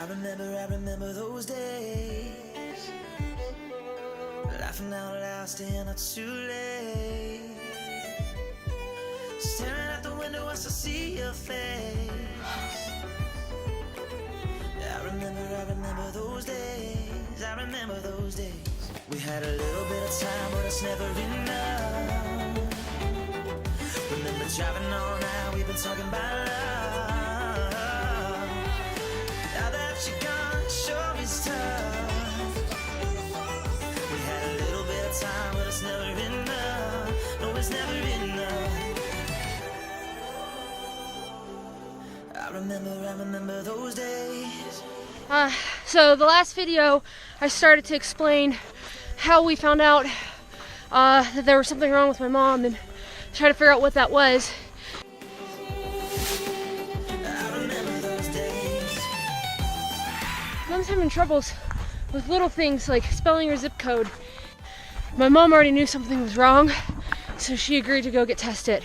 I remember those days, laughing out loud, staying up too late, staring out the window as I see your face. I remember those days, I remember those days. We had a little bit of time, but it's never enough. Remember driving all night, we've been talking about love. Now that you're gone, sure is tough. We had a little bit of time, but it's never enough. No, it's never enough. I remember those days. So the last video, I started to explain how we found out that there was something wrong with my mom and try to figure out what that was. Mom's having troubles with little things like spelling her zip code. My mom already knew something was wrong, so she agreed to go get tested.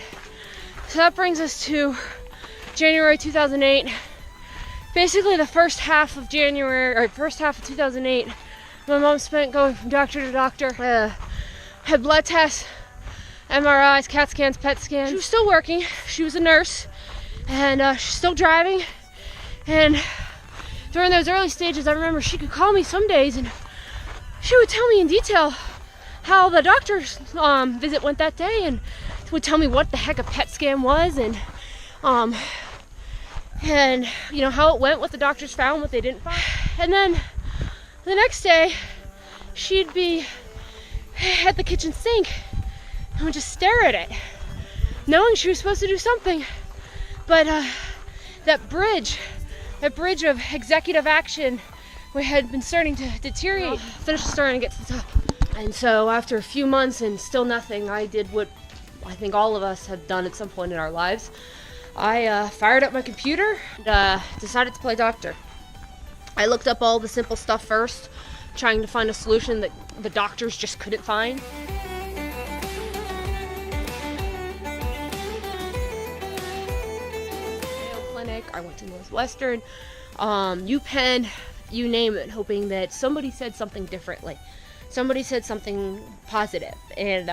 So that brings us to January 2008. Basically the first half of 2008, my mom spent going from doctor to doctor. Had blood tests, MRIs, CAT scans, PET scans. She was still working. She was a nurse, and she's still driving. And during those early stages, I remember she could call me some days, and she would tell me in detail how the doctor's visit went that day, and would tell me what the heck a PET scan was, and you know how it went, what the doctors found, what they didn't find. And then the next day, she'd be at the kitchen sink and would just stare at it, knowing she was supposed to do something. But that bridge of executive action had been starting to deteriorate. Finished the story and get to the top. And so after a few months and still nothing, I did what I think all of us have done at some point in our lives. I fired up my computer and decided to play doctor. I looked up all the simple stuff first, trying to find a solution that the doctors just couldn't find. Mayo Clinic, I went to Northwestern, UPenn, you name it, hoping that somebody said something differently. Somebody said something positive, and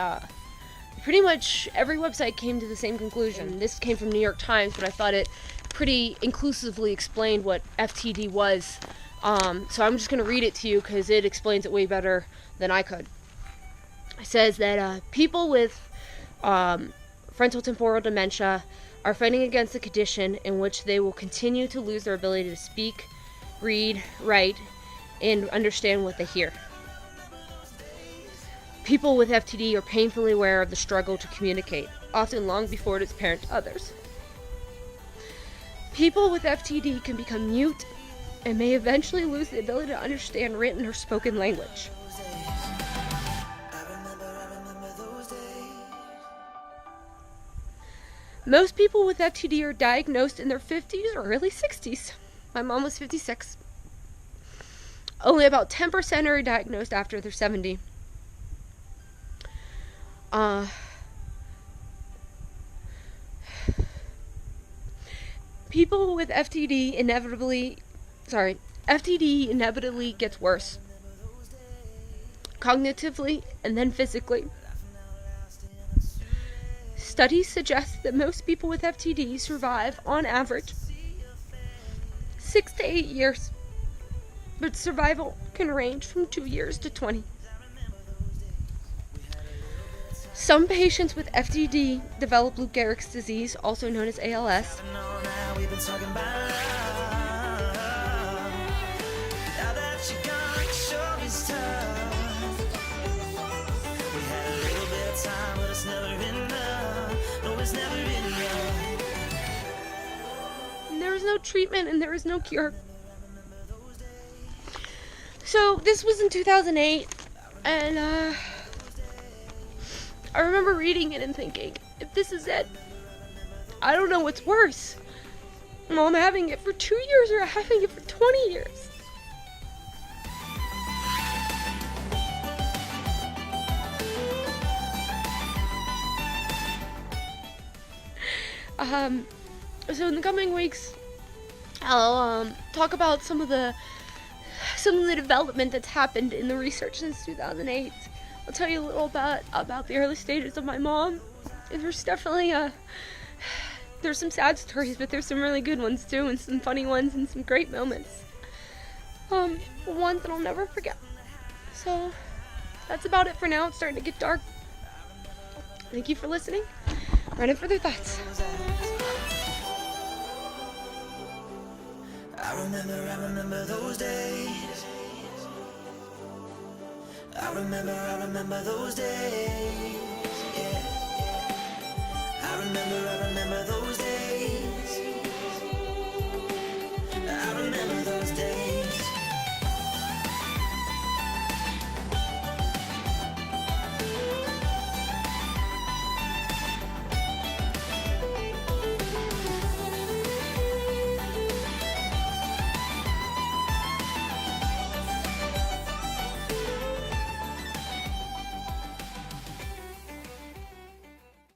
pretty much every website came to the same conclusion. This came from New York Times, but I thought it pretty inclusively explained what FTD was. So I'm just going to read it to you because it explains it way better than I could. It says that people with frontotemporal dementia are fighting against a condition in which they will continue to lose their ability to speak, read, write, and understand what they hear. People with FTD are painfully aware of the struggle to communicate, often long before it is apparent to others. People with FTD can become mute and may eventually lose the ability to understand written or spoken language. Most people with FTD are diagnosed in their 50s or early 60s. My mom was 56. Only about 10% are diagnosed after they're 70. People with FTD inevitably gets worse. Cognitively and then physically. Studies suggest that most people with FTD survive, on average, 6 to 8 years, but survival can range from 2 years to 20. Some patients with FTD develop Lou Gehrig's disease, also known as ALS. And there is no treatment and there is no cure. So this was in 2008, and I remember reading it and thinking, if this is it, I don't know what's worse. Mom having it for 2 years or having it for 20 years. So in the coming weeks, I'll talk about some of the development that's happened in the research since 2008. I'll tell you a little about the early stages of my mom. There's definitely there's some sad stories, but there's some really good ones too, and some funny ones, and some great moments. Ones that I'll never forget. So that's about it for now. It's starting to get dark. Thank you for listening. Ready for their thoughts. I remember those days. I remember those days. Yeah. I remember those days.